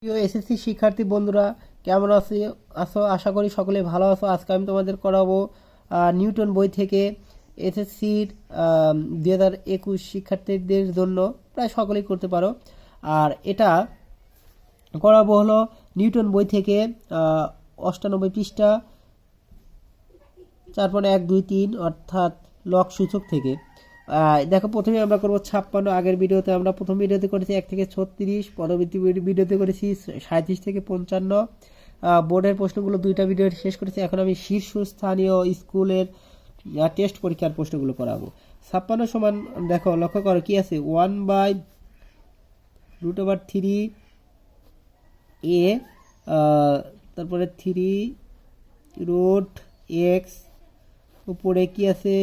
প্রিয় এসএসসি শিক্ষার্থী বন্ধুরা, কেমন আছো? আশা করি সকলে ভালো আছো। আজকে আমি তোমাদের করাবো নিউটন বই থেকে এসএসসির 2021 শিক্ষার্থীদের জন্য, প্রায় সকলেই করতে পারো। আর এটা করাবো হলো নিউটন বই থেকে 98 পৃষ্ঠা 4.1, 2, 3 অর্থাৎ লগ সূচক থেকে। দেখো, প্রথমে আমরা করবো 56। আগের ভিডিওতে আমরা প্রথম ভিডিওতে করেছি 1 থেকে 36, পরবর্তী ভিডিওতে করেছি 37 থেকে 55। বোর্ডের প্রশ্নগুলো দুইটা ভিডিও শেষ করেছি। এখন আমি শীর্ষস্থানীয় স্কুলের টেস্ট পরীক্ষার প্রশ্নগুলো করাবো। 56 সমান, দেখো লক্ষ্য করো কি আছে, 1/√3a, তারপরে 3√x, উপরে কি আছে,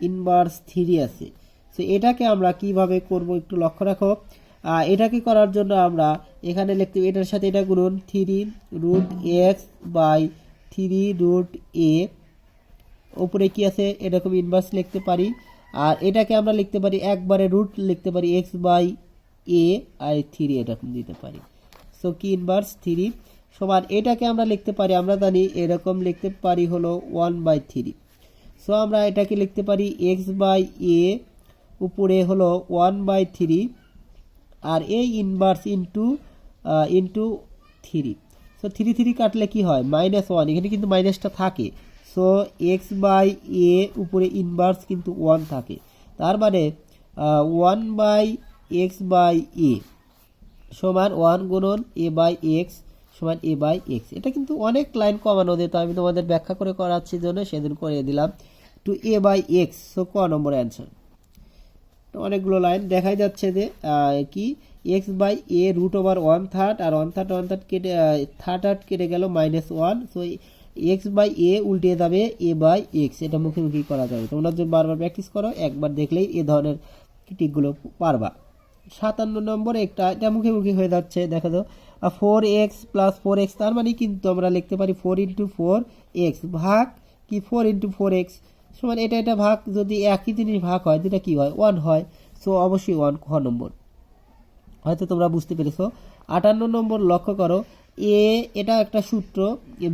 ইনভার্স 3 আছে। সো এটাকে আমরা কিভাবে করব একটু লক্ষ্য রাখো। এটাকে করার জন্য আমরা এখানে লিখতে, এটার সাথে এটা গুণন 3√x/3√a, উপরে কি আছে এরকম ইনভার্স লিখতে পারি। আর এটাকে আমরা লিখতে পারি একবারে রুট লিখতে পারি x/a আর 3 এরকম দিতে পারি। সো কি ইনভার্স 3 সমান, এটাকে আমরা লিখতে পারি, আমরা জানি এরকম লিখতে পারি হলো 1/3। সো আমরা এটাকে লিখতে পারি x/a, উপরে হলো 1/3, আর এই ইনভার্স ইন্টু 3। সো 3 কাটলে কি হয়, -1। এখানে কিন্তু মাইনাসটা থাকে। সো x/a উপরে ইনভার্স কিন্তু 1 থাকে, তার মানে 1/x/a সমান 1 গুণন a/x সমান a/x। এটা কিন্তু অনেক লাইন কমানো যেত, আমি তোমাদের ব্যাখ্যা করে করাচ্ছি জন্য সেদিন করিয়ে দিলাম, টু a/x। সো ক নম্বর অ্যান্সার। অনেকগুলো লাইন দেখাই যাচ্ছে যে কি x/a √1/3, আর 1/3 কেটে থার্ড কেটে গেল -1। সো x/a উল্টে যাবে a/x। এটা মুখোমুখি করা যাবে, তোমরা যদি বারবার প্র্যাকটিস করো, একবার দেখলেই এ ধরনের টিকগুলো পারবা। 57 নম্বর এটা মুখোমুখি হয়ে যাচ্ছে, দেখো তো 4x + 4x, তার মানে কিন্তু আমরা লিখতে পারি 4 × 4x ভাগ কি 4 × 4x সমান, এটা ভাগ, যদি একই জিনিস ভাগ হয় যেটা কি হয় 1 হয়। সো অবশ্যই 1 খ নম্বর, হয়তো তোমরা বুঝতে পেরেছো। 58 নম্বর লক্ষ্য করো, এটা একটা সূত্র,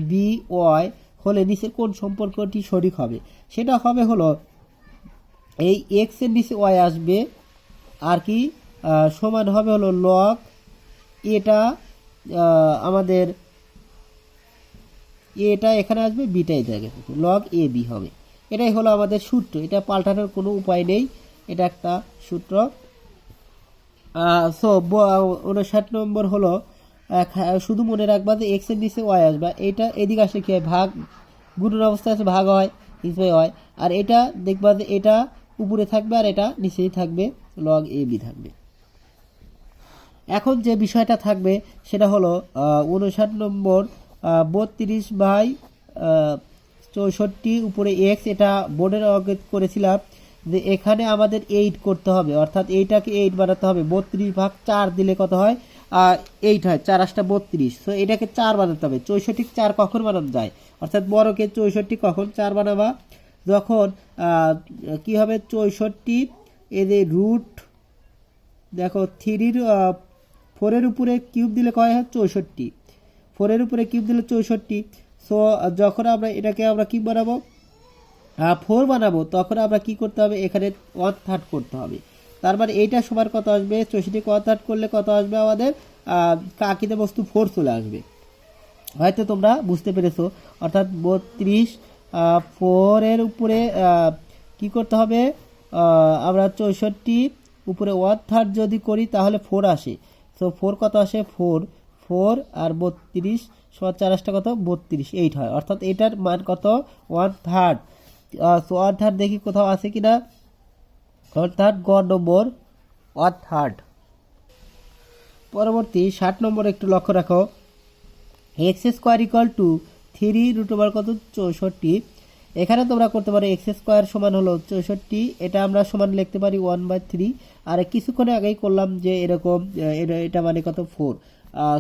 বি ওয়াই হলে নিচের কোন সম্পর্কটি সঠিক হবে। সেটা হবে হলো এই x এর নিচে y আসবে, আর কি সমান হবে হলো লগ, এটা আমাদের এটা এখানে আসবে, বিটা এই জায়গায় লগ এ বি হবে। এটাই হলো আমাদের সূত্র, এটা পাল্টানোর কোনো উপায় নেই, এটা একটা সূত্র। সো 59 নম্বর হলো, শুধু মনে রাখবা যে এক্স এর নিচে ওয়াই আসবে, এটা এদিকে আসলে কি হয়, ভাগ, গুণন অবস্থায় আছে, ভাগ হয়, হয়। আর এটা দেখবা যে এটা উপরে থাকবে আর এটা নিচেই থাকবে, লগ এ বি থাকবে। এখন যে বিষয়টা থাকবে সেটা হলো 59 নম্বর, 32/64 উপরে x, এটা বোর্ডের আগে করেছিলাম যে এখানে আমাদের 8 করতে হবে, অর্থাৎ এইটাকে 8 বানাতে হবে। 32/4 দিলে কত হয়, 8 হয়, 4 8 32। সো এটাকে 4 বানাতে হবে। 64 4 কখন বানানো যায়, অর্থাৎ বড়কে 64 কখন 4 বানাবা, যখন কি হবে 64 এই যে রুট, দেখো 4 এর উপরে কিউব দিলে কয় হয় 64, 4 এর উপরে কিউব দিলে 64। সো যখন আমরা এটাকে আমরা কি বানাবো 4 বানাবো, তখন আমরা কি করতে হবে, এখানে 1/3 করতে হবে। তার মানে এইটা সমান কত আসবে, 64 1/3 করলে কত আসবে আমাদের, কাকিতে বস্তু 4 চলে আসবে। হয়তো তোমরা বুঝতে পেরেছো, অর্থাৎ 32 4 এর উপরে কি করতে হবে, আমরা 64 উপরে 1/3 যদি করি তাহলে 4 আসে। সো 4 কত আসে, 4 আর 32 সমান 4 8 কত 32, 8 হয়, অর্থাৎ এটার মান কত 1/3। সো 1/3 দেখি কোথাও আছে কিনা, অর্থাৎ গ নম্বর 1/3। পরবর্তী 60 নম্বর একটু লক্ষ্য রাখো, x² = 3√, কত 64। এখানে তোমরা করতে পারো x² সমান হলো 64, এটা আমরা সমান লিখতে পারি 1/3। আর কিছুক্ষণে আগেই করলাম যে এরকম, এটা মানে কত 4।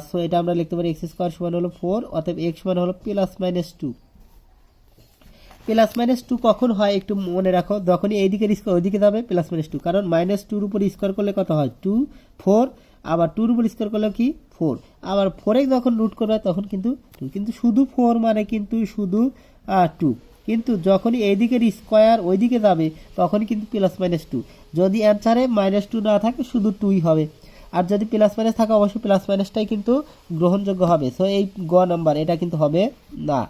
সো এটা আমরা লিখতে পারি x² সমান হলো 4, অতএব x সমান হলো +-2। +-2 কখন হয় একটু মনে রাখো, যখনই এইদিকে স্কোয়ার ওইদিকে যাবে +-2, কারণ -2 এর উপর স্কোয়ার করলে কত হয় 2, 4, আবার 2 উপর স্কোয়ার করলে কি 4, আবার 4 যখন রুট করবে তখন কিন্তু 2, কিন্তু শুধু 4 মানে কিন্তু শুধু 2, কিন্তু যখনই এইদিকের স্কোয়ার ওইদিকে যাবে তখন কিন্তু প্লাস মাইনাস 2, যদি অ্যান্সারে -2 না থাকে শুধু 2ই হবে, আর যদি প্লাস মাইনাস থাকে অবশ্যই প্লাস মাইনাসটাই কিন্তু গ্রহণযোগ্য হবে। সো এই গ নাম্বার এটা কিন্তু হবে না,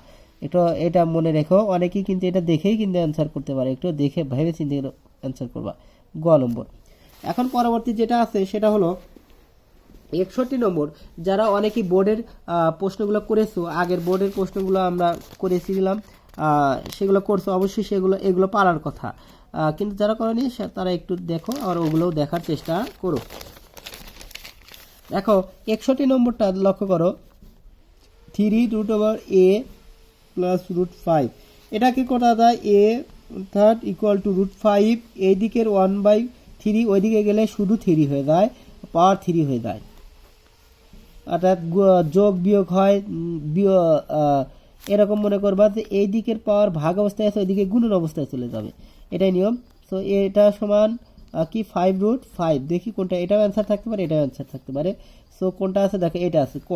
এটা মনে রেখো, অনেকেই কিন্তু এটা দেখেই কিন্তু অ্যান্সার করতে পারে, একটু দেখে ভেবে চিন্তে অ্যান্সার করবা, গ নম্বর। এখন পরবর্তী যেটা আছে সেটা হলো 61 নম্বর। যারা অনেকেই বোর্ডের প্রশ্নগুলো করেছো, আগের বোর্ডের প্রশ্নগুলো আমরা করেছিলাম, সেগুলো করছো, অবশ্যই এগুলো পারার কথা, কিন্তু যারা করেনি তারা একটু দেখো আর ওগুলোও দেখার চেষ্টা করো। দেখো 61 নম্বরটা লক্ষ্য করো, 3√a প্লাস √5, এটা কি করা যায়, a অর্থাৎ ইকুয়াল টু √5, এই দিকের 1/3 ওইদিকে গেলে শুধু 3 হয়ে যায়, পাওয়ার 3 হয়ে যায়, অর্থাৎ যোগ বিয়োগ হয়, এরকম মনে করবা যে এই দিকের পাওয়ার ভাগ অবস্থায় আছে, ওইদিকে গুণন অবস্থায় চলে যাবে, এটাই নিয়ম। সো এটা সমান কি 5√5, দেখি কোনটা, এটাও অ্যান্সার থাকতে পারে, এটাও অ্যান্সার থাকতে পারে। সো কোনটা আছে দেখো, এটা আছে ক।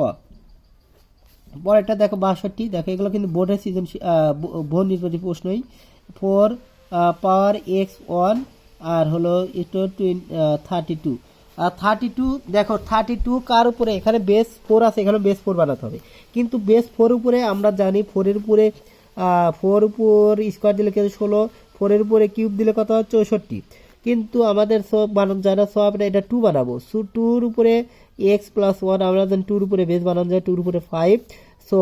পরেরটা দেখো 62, দেখো এগুলো কিন্তু বোর্ডের সিজন বহু নির্বাচনী প্রশ্নই, 4 পাওয়ার x1 আর হলো 32, 32 দেখো 32 কার উপরে, এখানে বেস 4 আছে, এখানে বেস 4 বানাতে হবে, কিন্তু বেস 4 উপরে আমরা জানি 4 এর উপরে 4 উপর স্কোয়ার দিলে কত 16, 4 এর উপরে কিউব দিলে কত হয় 64, কিন্তু আমাদের সব বানান জানা, সব আমরা এটা 2 বানাবো, সো 2 এর উপরে x+1 আমরা জানি 2 এর উপরে বেস বানানো যায় 2 এর উপরে 5, সো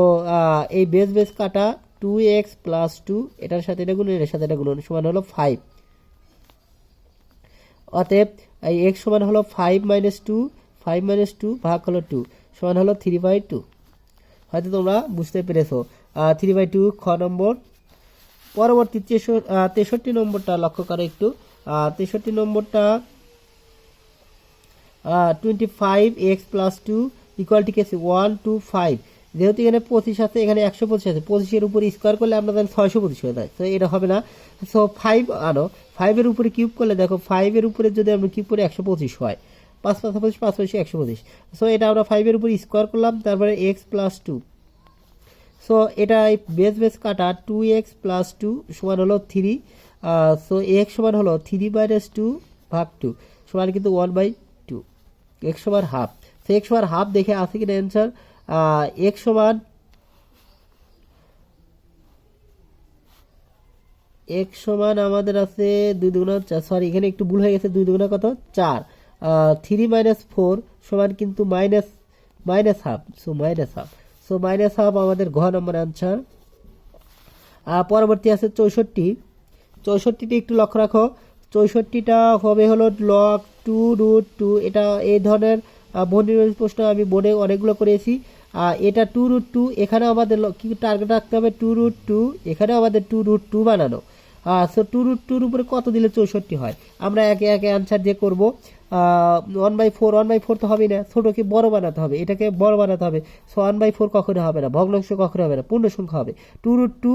এই বেস কাটা 2x+2, এটার সাথে এটা গুণন, এর সাথে এটা গুণন, সমান হলো 5, অতএব এই x সমান হলো 5 - 2 ভাগ হলো 2 সমান হলো 3/2, হয়তো তোমরা বুঝতে পেরেছো, 3/2 খ নম্বর। পরবর্তী 63 নম্বরটা লক্ষ্য করো একটু, 63 নম্বরটা 25x+2 ইকুয়াল টু 1 to 5, যেহেতু এখানে 25 আছে, এখানে 125 আছে, 25 এর উপর স্কোয়ার করলে আমরা জানি 625 হয়ে যায়, তো এটা হবে না। সো 5 আনো, 5 এর উপরে কিউব করলে দেখো 5 এর উপরে যদি আমরা কিউব করি 125 হয়, 5 × 5 = 5 × 125, সো এটা আমরা 5 এর উপর স্কোয়ার করলাম, তারপরে x+2, সো এটা বেস কাটা 2x+2 সমান হলো 3, সো x সমান হলো 3/2 ভাগ 2 সমান কিন্তু 1/2, x সমান হাফ, সো x সমান হাফ দেখে আছে কিনা অ্যান্সার, x সমান আমাদের আছে 2 দুগুণা 4, সরি এখানে একটু ভুল হয়ে গেছে, 2 দুগুণা কত 4, 3 - 4 সমান কিন্তু হাফ, সো মাইনাস হাফ আমাদের ঘ নম্বর অ্যান্সার। পরবর্তী আছে 64টি একটু লক্ষ্য রাখো, 64টা হবে হলো log 2√2, এটা এই ধরনের বহুনির্বাচনী প্রশ্ন আমি বোর্ডে অনেকগুলো করেছি, এটা 2√2, এখানে আমাদের কি টার্গেট রাখতে হবে 2√2, এখানে আমাদের 2√2 বানানো, সো 2√2 উপরে কত দিলে 64 হয়, আমরা একে একে অ্যান্সার দিয়ে করবো। 1/4 তো হবে না, ছোটকে বড় বানাতে হবে, এটাকে বড় বানাতে হবে, সো 1/4 কখনো হবে না, ভগ্নাংশ কখনো হবে না, পূর্ণ সংখ্যা হবে 2√2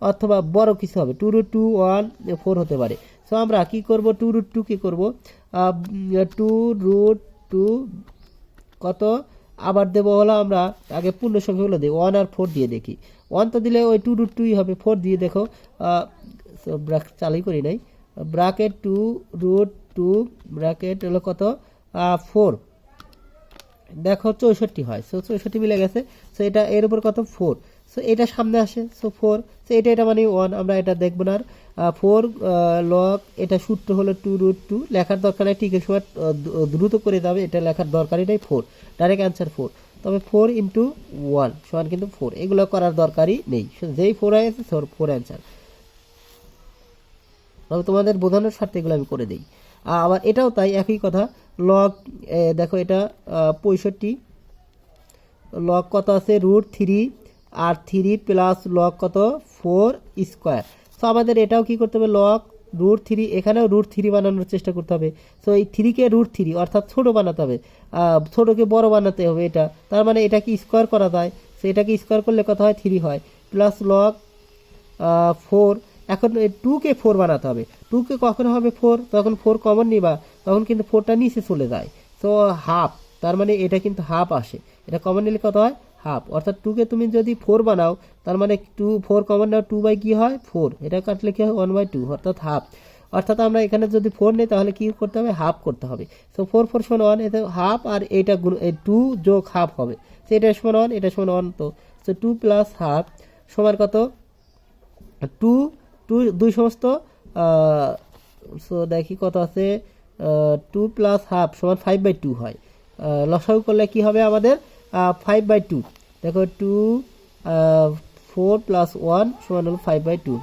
অথবা বড় কিছু হবে 2√2 1 4 হতে পারে। সো আমরা কি করব, 2√2 কি করব, 2√2 কত আবার দেবো হলো, আমরা আগে পূর্ণ সংখ্যাগুলো দিই, 1 আর 4 দিয়ে দেখি, 1 তো দিলে ওই 2√2 হবে, 4 দিয়ে দেখো, চালুই করি নাই, ব্র্যাকেট 2√2 ব্র্যাকেট হলো কত 4, দেখো 64 হয়, সো 64 মিলে গেছে, সো এটা এর উপর কত 4, সো এটা সামনে আসে, সো 4, সো এটা মানে 1, আমরা এটা দেখবো না, 4 লগ, এটা সূত্র হলো 2√2, লেখার দরকার নেই, ঠিক সময় দ্রুত করে যাবে, এটা লেখার দরকারই নেই, 4 ডাইরেক্ট অ্যান্সার 4, তবে 4 × 1 সমান কিন্তু 4, এগুলো করার দরকারই নেই, যেই 4 আছে 4 অ্যান্সার, তবে তোমাদের বোঝানোর স্বার্থে এগুলো আমি করে দিই। আবার এটাও তাই, একই কথা, লগ দেখো এটা 65, লগ কত আছে √3 আর 3 প্লাস লগ কত 4 স্কোয়ার, সো আমাদের এটাও কি করতে হবে, লগ √3, এখানেও √3 বানানোর চেষ্টা করতে হবে, সো এই 3কে √3 অর্থাৎ ছোট বানাতে হবে, ছোটকে বড় বানাতে হবে, এটা তার মানে এটাকে স্কোয়ার করা যায়, সো এটাকে স্কোয়ার করলে কত হয় 3 হয়, প্লাস লগ 4, এখন 2কে 4 বানাতে হবে, 2কে কখন হবে 4, তখন 4 কমন নিবা, তখন কিন্তু 4টা নিচে চলে যায়, সো হাফ, তার মানে এটা কিন্তু হাফ আসে, এটা কমন নিলে কত হয় হাফ, অর্থাৎ 2 কে তুমি যদি 4 বানাও তার মানে 2 4 কমন নাও 2 বাই কি হয় 4, এটা কাটলে কি হয় 1/2 অর্থাৎ হাফ। অর্থাৎ আমরা এখানে যদি 4 নেই তাহলে কি করতে হবে হাফ করতে হবে। সো 4 4 সমান 1, এতে হাফ আর এইটা 2 যোগ হাফ হবে, তো এটা সমান 1 এটা সমান 1, তো 2 প্লাস হাফ সমান কত 2 2 দুই সমস্ত সো দেখি কত আছে 2 প্লাস হাফ সমান 5/2 হয়, লসাগু করলে কি হবে আমাদের 5/2, দেখো 2 4 প্লাস 1 সমান হলো 5/2।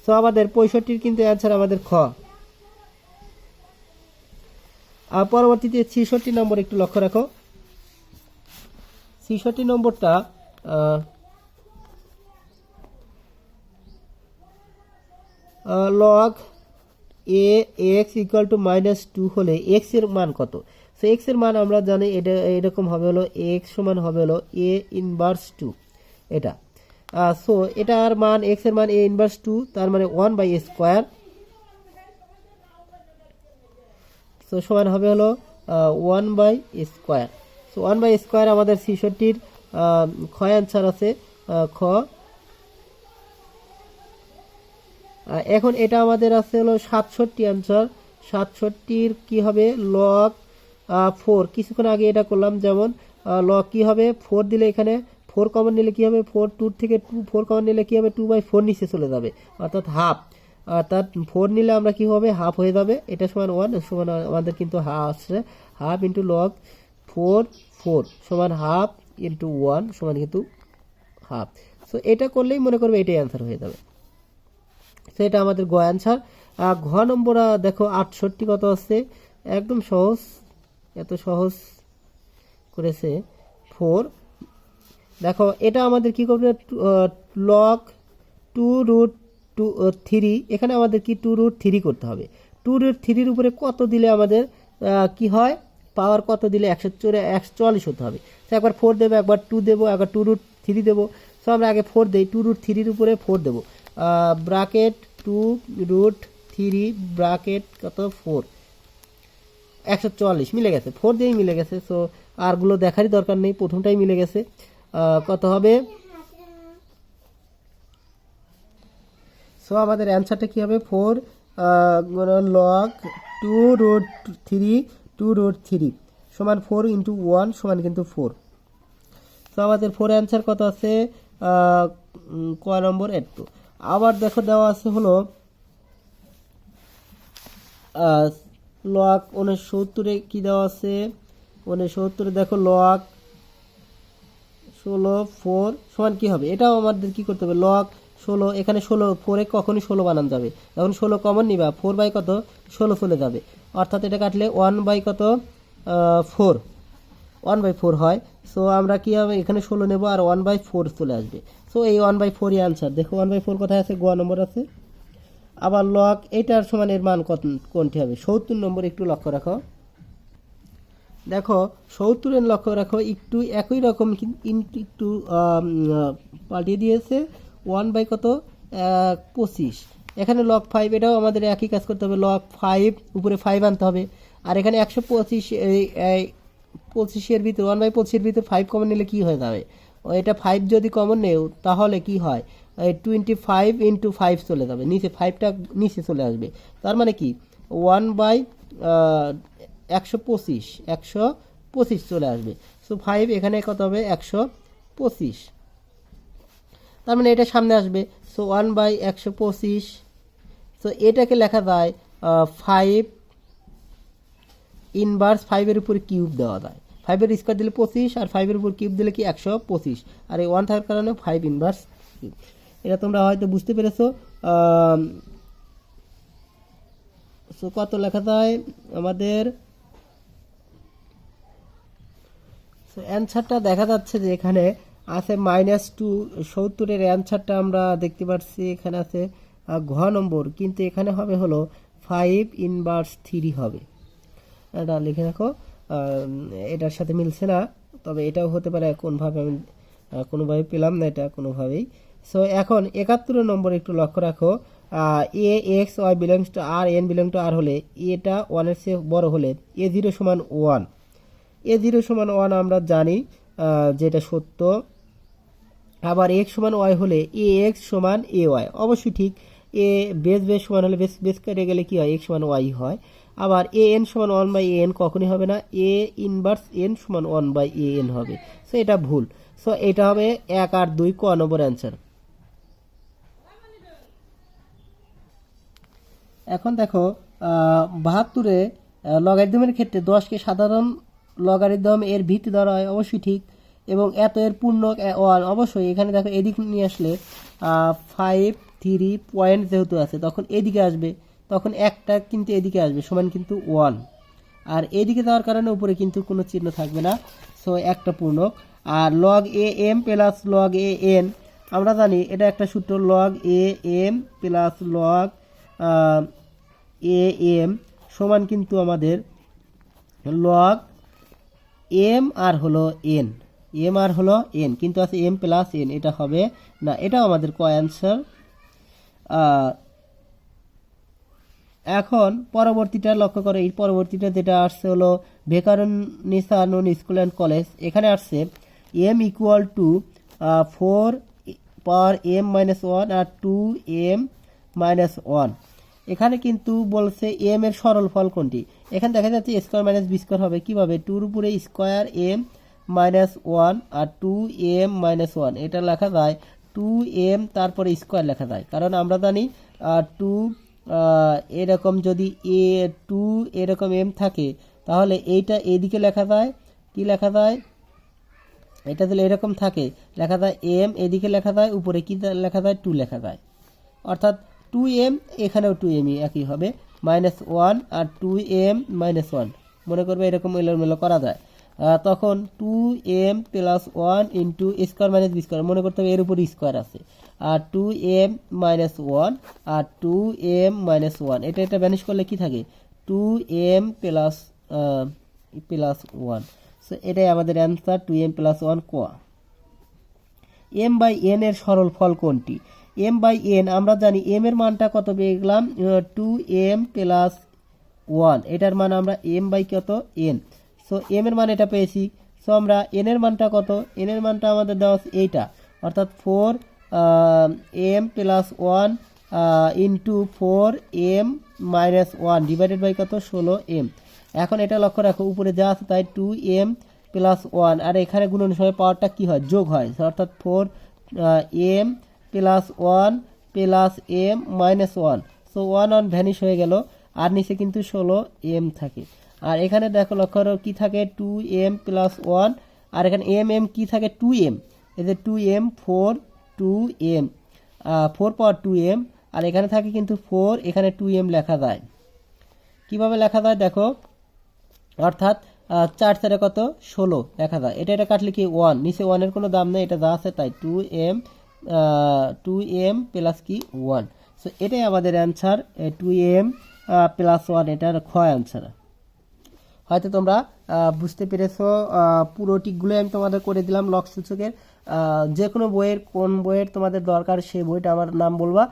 সো আমাদের 65 কিন্তু অ্যান্সার আমাদের খ। আর পরবর্তীতে 66 নম্বর একটু লক্ষ্য রাখো, 66 নম্বরটা log A x equal to -2 হলে এক্স এর মান কত। সো এক্স এর মান আমরা জানি এটা এরকম হবে হলো এক্স সমান হবে হলো এ ইনভার্স 2, এটা সো এটার মান এক্স এর মান এ ইনভার্স 2, তার মানে 1/স্কয়ার, সো সমান হবে হলো 1/স্কয়ার। সো 1/স্কয়ার আমাদের 66 খ অ্যান্সার আছে খ। এখন এটা আমাদের আছে হলো 67 অ্যান্সার, 67 কি হবে লগ 4, কিছুক্ষণ আগে এটা করলাম, যেমন লগ কি হবে 4 দিলে এখানে 4 কমন নিলে কি হবে 4 2 থেকে 2 4 কমন নিলে কি হবে 2/4 নিচে চলে যাবে অর্থাৎ হাফ, অর্থাৎ 4 নিলে আমরা কি হবে হাফ হয়ে যাবে, এটা সমান 1 সমান আমাদের কিন্তু হাফ আসছে, হাফ ইন্টু লগ 4 4 সমান হাফ ইন্টু 1 সমান কিন্তু হাফ। সো এটা করলেই মনে করবে এটাই অ্যান্সার হয়ে যাবে, সেটা আমাদের গ অ্যান্সার। ঘ নম্বর দেখো 68 কত আছে, একদম সহজ, এত সহজ করেছে 4। দেখো এটা আমাদের কি করবে লগ 2√3, এখানে আমাদের কি 2√3 করতে হবে, 2√3 এর উপরে কত দিলে আমাদের কি হয় পাওয়ার কত দিলে 144 হতে হবে, তো একবার 4 দেবো একবার 2 দেবো একবার 2√3 দেবো। সো আমরা আগে 4 দেই, 2√3 এর উপরে 4 দেবো, ব্রাকেট 2√3 ব্রাকেট কত 4 144 মিলে গেছে, 4 দিয়েই মিলে গেছে। সো আরগুলো দেখারই দরকার নেই, প্রথমটাই মিলে গেছে, কত হবে। সো আমাদের অ্যান্সারটা কি হবে 4 লগ 2√3 সমান 4 ইন্টু 1 সমান কিন্তু 4। সো আমাদের 4 অ্যান্সার কত আছে ক নম্বর 8। আবার দেখো দেওয়া আছে হলো লগ 69 কি দেওয়া আছে 69 দেখো লগ 16 4 সমান কি হবে, এটাও আমাদের কি করতে হবে লগ 16, এখানে 16 4 কখনই 16 বানান যাবে, যখন 16 কমন নিবা 4 বাই কত 16 চলে যাবে, অর্থাৎ এটা কাটলে 1 বাই কত 4 1/4 হয়। সো আমরা কি হবে এখানে 16 নেব আর 1/4 চলে আসবে, সো এই 1/4 এর आंसर দেখো 1/4 কোথায় আছে গ নম্বর আছে। আবার লগ এটার সমান এর মান কত কোনটি হবে 70 নম্বর একটু লক্ষ্য রাখো, দেখো 70 এর লক্ষ্য রাখো একটু একই রকম একটু পাল্টিয়ে দিয়েছে 1 বাই কত 25, এখানে লগ 5 এটাও আমাদের একই কাজ করতে হবে, লগ 5 উপরে 5 আনতে হবে, আর এখানে 125 এই 25 এর ভিতর 1/25 এর ভিতর 5 কমন নিলে কি হয়ে যাবে, এটা 5 যদি কমন নেও তাহলে কি হয় 25 ইন্টু 5 চলে যাবে নিচে, 5টা নিচে চলে আসবে, তার মানে কি 1/125 চলে আসবে। সো 5 এখানে কত হবে 125, তার মানে এটা সামনে আসবে, সো 1/125। সো এটাকে লেখা যায় 5 ইনভার্স 5 এর উপরে কিউব দেওয়া যায়, 5 এর স্কয়ার দিলে 25 আর 5 এর উপর কিউব দিলে কি 125, আর এই 1 থাকার কারণে 5 ইনভার্স কিউব। এটা তোমরা হয়তো বুঝতে পেরেছো। সো কত লেখা যায় আমাদের, সো অ্যানসারটা দেখা যাচ্ছে যে এখানে আছে -2, 70 এর অ্যানসারটা আমরা দেখতে পাচ্ছি এখানে আছে ঘ নম্বর, কিন্তু এখানে হবে হলো 5 ইনভার্স 3 হবে, এটা লিখে রাখো, এটার সাথে মিলছে না, তবে এটাও হতে পারে কোনভাবে আমি কোনোভাবে পেলাম না এটা কোনোভাবেই। সো এখন 71 নম্বর একটু লক্ষ্য রাখো, a x y belongs to R n belong to R হলে এটা 1 এর চেয়ে বড় হলে a0 সমান 1, a0 সমান 1 আমরা জানি যেটা সত্য। আবার x সমান y হলে ax সমান ay, অবশ্যই ঠিক। এ বেস বেস সমান হলে বেস বেস কেটে গেলে কি হয়, x সমান y হয়। আবার an সমান 1/an কখনই হবে না, a ইনভার্স n সমান 1/an হবে। সো এটা ভুল। সো এটা হবে 1 আর 2 ক নম্বর অ্যান্সার। এখন দেখো 72-এ লগারিদমের ক্ষেত্রে 10কে সাধারণ লগারিদম এর ভিত্তি ধরা হয়, অবশ্যই ঠিক। এবং এত এর পূর্ণক 1, অবশ্যই। এখানে দেখো এদিক নিয়ে আসলে 5 3 পয়েন্ট যেহেতু আছে তখন এদিকে আসবে, তখন একটা কিন্তু এদিকে আসবে সমান কিন্তু 1, আর এদিকে যাওয়ার কারণে উপরে কিন্তু কোনো চিহ্ন থাকবে না। সো একটা পূর্ণক। আর log a m plus log a n, আমরা জানি এটা একটা সূত্র, log a m plus log a m সমান কিন্তু আমাদের লগ এম আর হলো এন, এম আর হলো এন, কিন্তু আছে এম প্লাস এন, এটা হবে না, এটাও আমাদের ক অ্যান্সার। এখন পরবর্তীটা লক্ষ্য করে, এই পরবর্তীটা যেটা আসছে হলো Viqarunnisa Noon school and college. এখানে আসছে M equal to 4 power m minus 1 আর 2m মাইনাস 1। এখানে কিন্তু বলছে m এর সরল ফল কোনটি। এখানে দেখা যাচ্ছে স্কোয়ার মাইনাস বি স্কোয়ার হবে কিভাবে, 2 উপরে স্কোয়ার m মাইনাস 1 আর 2m মাইনাস 1, এটা লেখা যায় 2m তারপরে স্কোয়ার লেখা যায়, কারণ আমরা জানি 2 এরকম যদি a2 এরকম m থাকে তাহলে এইটা এদিকে লেখা যায়, কি লেখা যায়, এটা যদি এরকম থাকে লেখা যায় m, এদিকে লেখা যায় উপরে কি লেখা যায় 2 লেখা যায়, অর্থাৎ 2m এখানেও 2m একই হবে, মাইনাস 1 আর 2m মাইনাস 1, মনে করবে এরকম এলোমেলো করা যায়। তখন 2m plus 1 into square minus B square, মনে করতে হবে এর উপর স্কোয়ার আছে, আর 2m মাইনাস 1 আর 2m মাইনাস 1, এটা এটা ভ্যানিশ করলে কি থাকে 2m প্লাস প্লাস 1। সো এটাই আমাদের অ্যান্সার 2m প্লাস 1 ক। m বাই n এর সরল ফল কোনটি। m বাই n আমরা জানি m এর মানটা কত পেয়ে গেলাম 2m প্লাস 1, এটার মান আমরা m বাই কত n। সো m এর মান এটা পেয়েছি। সো আমরা n এর মানটা কত, n এর মানটা আমাদের দেওয়া আছে এইটা, অর্থাৎ 4m plus 1 into 4m minus 1 divided by কত 16m। এখন এটা লক্ষ্য রাখো উপরে যা আছে তাই 2m প্লাস 1, আর এখানে গুণন সময় পাওয়ারটা কি হয়, যোগ হয়, অর্থাৎ 4m plus 1 plus m minus 1। So 1 1 vanish হয়ে গেল, আর নিচে কিন্তু 16m থাকে। আর এখানে দেখো লক্ষ্য করো কি থাকে 2m প্লাস 1, আর এখানে m কি থাকে 2m, এই যে 2m 4 2m 4 পাওয়ার 2m, আর এখানে থাকে কিন্তু 4, এখানে 2m লেখা যায়, কিভাবে লেখা যায় দেখো, অর্থাৎ 4 4 কত 16 লেখা যায়, এটা এটা কাটলে কি 1, নিচে 1 এর কোনো দাম নেই, এটা যা আছে তাই 2m প্লাস কি 1। সো এটাই আমাদের অ্যান্সার 2m প্লাস 1, এটার খ অ্যান্সার। হয়তো তোমরা বুঝতে পেরেছো, পুরো টিকগুলো আমি তোমাদের করে দিলাম লগ সূচকের। যে কোনো বইয়ের কোন বইয়ের তোমাদের দরকার সেই বইটা আমার নাম বলবা,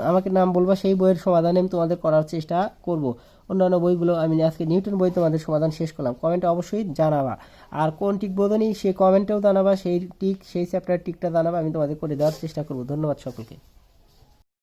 আমাকে নাম বলবা, সেই বইয়ের সমাধান আমি তোমাদের করার চেষ্টা করব। অন্যান্য বইগুলো আমি আজকে নিউটন বই তোমাদের সমাধান শেষ করলাম, কমেন্টে অবশ্যই জানাবা। আর কোন টিক বোঝনি সেই কমেন্টেও জানাবা, সেই টিক সেই চ্যাপ্টার টিকটা জানাবা, আমি তোমাদের করে দেওয়ার চেষ্টা করব। ধন্যবাদ সকলকে।